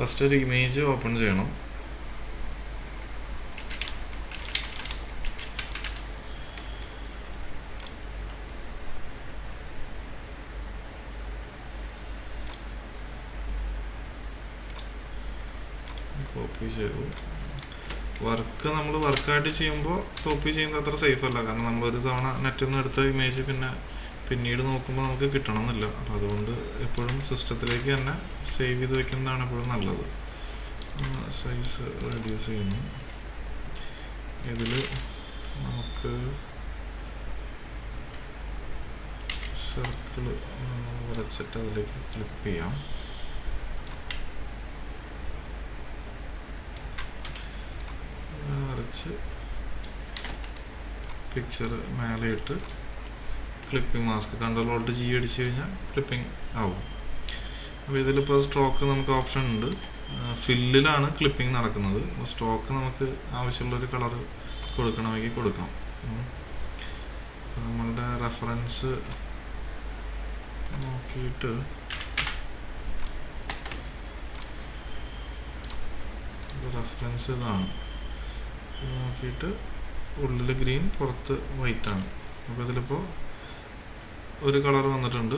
First ഒരു image open ചെയ്യണം. Copy ചെയ്തു. വർക്ക് നമ്മൾ വർക്കായിട്ട് ചെയ്യുമ്പോൾ കോപ്പി ചെയ്യുന്നത് അത്ര സേഫ് അല്ല. കാരണം നമ്മളൊരു തവണ നെറ്റിൽ നിന്ന് എടുത്ത ഇമേജ് പിന്നീട് നോക്കുമ്പോൾ നമുക്ക് കിട്ടണമെന്നില്ല. അപ്പോൾ അതുകൊണ്ട് എപ്പോഴും സിസ്റ്റത്തിലേക്ക് തന്നെ സേവ് ചെയ്ത് വെക്കുന്നതാണ് എപ്പോഴും നല്ലത്. സൈസ് റെഡ്യൂസ് ചെയ്യുന്നു. ഇതിൽ നമുക്ക് സർക്കിൾ വരച്ചിട്ട് അതിലേക്ക് ക്ലിക്ക് ചെയ്യാം. വരച്ച് പിക്ചർ മേലെ ഇട്ട് ക്ലിപ്പിംഗ് മാസ്ക് Ctrl+Alt+G അടിച്ചു കഴിഞ്ഞാൽ ക്ലിപ്പിംഗ് ആവും. അപ്പോൾ ഇതിലിപ്പോൾ സ്ട്രോക്ക് നമുക്ക് ഓപ്ഷൻ ഉണ്ട്. ഫില്ലിലാണ് ക്ലിപ്പിംഗ് നടക്കുന്നത്. സ്ട്രോക്ക് നമുക്ക് ആവശ്യമുള്ളൊരു കളർ കൊടുക്കണമെങ്കിൽ കൊടുക്കാം. നമ്മളുടെ റെഫറൻസ് നോക്കിയിട്ട് റെഫറൻസ് ഇതാണ്. ഇത് നോക്കിയിട്ട് ഉള്ളിൽ ഗ്രീൻ പുറത്ത് വൈറ്റാണ്. അപ്പോൾ ഇതിലിപ്പോൾ ഒരു കളർ വന്നിട്ടുണ്ട്.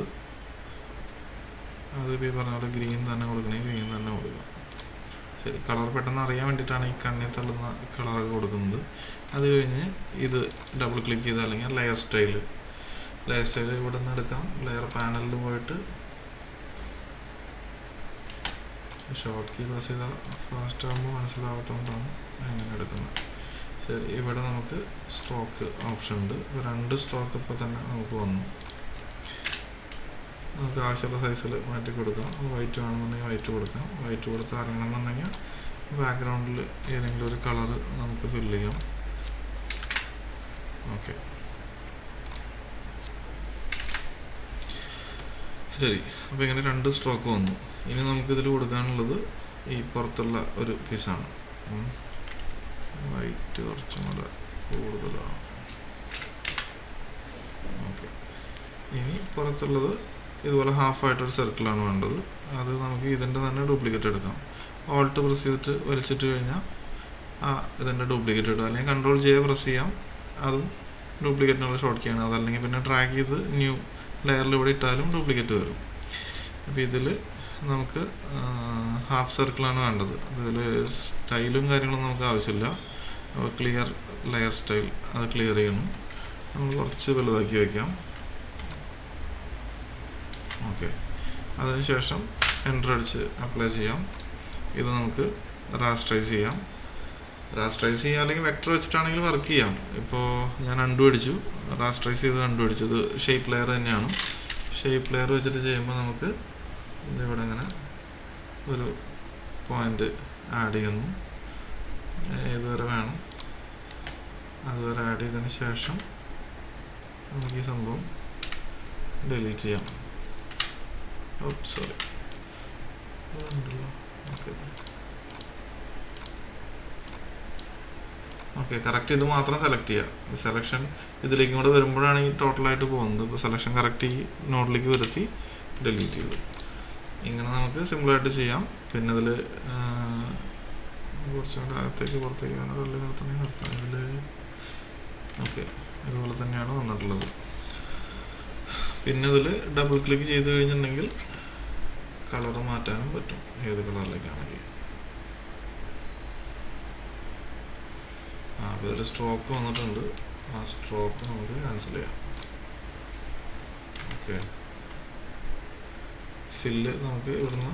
അതിപ്പോൾ ഈ പറഞ്ഞ പോലെ ഗ്രീൻ തന്നെ കൊടുക്കണമെങ്കിൽ ഗ്രീൻ തന്നെ കൊടുക്കാം. ശരി, കളർ പെട്ടെന്ന് അറിയാൻ വേണ്ടിയിട്ടാണ് ഈ കണ്ണിൽ തള്ളുന്ന കളറൊക്കെ കൊടുക്കുന്നത്. അത് കഴിഞ്ഞ് ഇത് ഡബിൾ ക്ലിക്ക് ചെയ്താൽ അല്ലെങ്കിൽ ലെയർ സ്റ്റൈൽ ഇവിടെ നിന്ന് എടുക്കാം. ലെയർ പാനലിൽ പോയിട്ട് ഷോർട്ട് കീ പ്രസ് ചെയ്താൽ ഫാസ്റ്റ് ആകുമ്പോൾ മനസ്സിലാവാത്തതുകൊണ്ടാണ് അങ്ങനെ എടുക്കുന്നത്. ശരി, ഇവിടെ നമുക്ക് സ്ട്രോക്ക് ഓപ്ഷൻ ഉണ്ട്. ഇപ്പോൾ 2 സ്ട്രോക്ക് ഇപ്പോൾ തന്നെ നമുക്ക് വന്നു. നമുക്ക് ആവശ്യമുള്ള സൈസിൽ മാറ്റി കൊടുക്കാം. വൈറ്റ് വേണമെന്നുണ്ടെങ്കിൽ വൈറ്റ് കൊടുക്കാം. വൈറ്റ് കൊടുത്ത് അറിയണമെന്നുണ്ടെങ്കിൽ ബാക്ക്ഗ്രൗണ്ടിൽ ഏതെങ്കിലും ഒരു കളർ നമുക്ക് ഫില്ല് ചെയ്യാം. ഓക്കെ, ശരി. അപ്പോൾ ഇങ്ങനെ 2 സ്ട്രോക്ക് വന്നു. ഇനി നമുക്കിതിൽ കൊടുക്കാനുള്ളത് ഈ പുറത്തുള്ള ഒരു പീസാണ്. വൈറ്റ് കുറച്ചും കൂടെ കൂടുതലാണ്. ഓക്കെ, ഇനി പുറത്തുള്ളത് ഇതുപോലെ ഹാഫായിട്ടൊരു സർക്കിളാണ് വേണ്ടത്. അത് നമുക്ക് ഇതിൻ്റെ തന്നെ ഡ്യൂപ്ലിക്കേറ്റ് എടുക്കാം. ഓൾട്ട് പ്രസ് ചെയ്തിട്ട് വലിച്ചിട്ട് കഴിഞ്ഞാൽ ഇതിൻ്റെ ഡ്യൂപ്ലിക്കേറ്റ് ഇടുക. അല്ലെങ്കിൽ Ctrl+J പ്രസ് ചെയ്യാം. അതും ഡ്യൂപ്ലിക്കേറ്റിനുള്ള ഷോർട്ട് കീയാണ്. അതല്ലെങ്കിൽ പിന്നെ ഡ്രാഗ് ചെയ്ത് ന്യൂ ലെയറിൽ ഇവിടെ ഇട്ടാലും ഡ്യൂപ്ലിക്കേറ്റ് വരും. അപ്പോൾ ഇതിൽ നമുക്ക് ഹാഫ് സർക്കിളാണ് വേണ്ടത്. ഇതിൽ സ്റ്റൈലും കാര്യങ്ങളും നമുക്ക് ആവശ്യമില്ല. അപ്പോൾ ക്ലിയർ ലെയർ സ്റ്റൈൽ അത് ക്ലിയർ ചെയ്യണം. നമ്മൾ കുറച്ച് വലുതാക്കി വയ്ക്കാം. ഓക്കെ, അതിനുശേഷം എൻ്റർ അടിച്ച് അപ്ലൈ ചെയ്യാം. ഇത് നമുക്ക് റാസ്റ്ററൈസ് ചെയ്യാം. റാസ്റ്ററൈസ് ചെയ്യാം അല്ലെങ്കിൽ വെക്ടർ വെച്ചിട്ടാണെങ്കിൽ വർക്ക് ചെയ്യാം. ഇപ്പോൾ ഞാൻ അൺഡു അടിച്ചു, റാസ്റ്ററൈസ് ചെയ്ത് അൺഡു അടിച്ചു. ഇത് ഷേപ്പ് ലെയർ തന്നെയാണ്. ഷേപ്പ് ലെയർ വെച്ചിട്ട് ചെയ്യുമ്പോൾ നമുക്ക് ഇതിവിടെ ഇങ്ങനെ ഒരു പോയിൻ്റ് ആഡ് ചെയ്യുന്നു. ഏതുവരെ വേണം അതുവരെ ആഡ് ചെയ്തതിന് ശേഷം നമുക്ക് ഈ സംഭവം ഡിലീറ്റ് ചെയ്യാം. സോറി, ഓക്കെ, കറക്റ്റ് ഇത് മാത്രം സെലക്ട് ചെയ്യുക. സെലക്ഷൻ ഇതിലേക്കും കൂടെ വരുമ്പോഴാണ് ഈ ടോട്ടലായിട്ട് പോകുന്നത്. ഇപ്പോൾ സെലക്ഷൻ കറക്റ്റ് ഈ നോഡിലേക്ക് വരുത്തി ഡിലീറ്റ് ചെയ്തു. ഇങ്ങനെ നമുക്ക് സിമ്പിളായിട്ട് ചെയ്യാം. പിന്നെ ഇതിൽ കുറച്ചും കൂടെ അകത്തേക്ക് പുറത്തേക്ക് വേണം തള്ളി നിർത്തണമെങ്കിൽ നിർത്താം. ഇതിൽ ഓക്കെ, ഇതുപോലെ തന്നെയാണ് വന്നിട്ടുള്ളത്. പിന്നെ ഇതിൽ ഡബിൾ ക്ലിക്ക് ചെയ്ത് കഴിഞ്ഞിട്ടുണ്ടെങ്കിൽ കളർ മാറ്റാനും പറ്റും, ഏത് കളറിലേക്കാണെങ്കിൽ. അപ്പോൾ ഇതിൽ സ്ട്രോക്ക് വന്നിട്ടുണ്ട്. ആ സ്ട്രോക്ക് നമുക്ക് ക്യാൻസൽ ചെയ്യാം. ഓക്കെ, ഫില്ല് നമുക്ക് ഇവിടുന്ന്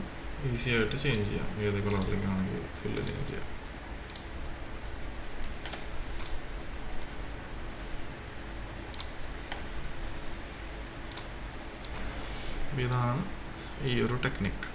ഈസി ആയിട്ട് ചേഞ്ച് ചെയ്യാം. ഏത് കളറിലേക്കാണെങ്കിൽ ഫില്ല് ചേഞ്ച് ചെയ്യാം. ഇതാണ് ഈ ഒരു ടെക്നിക്ക്.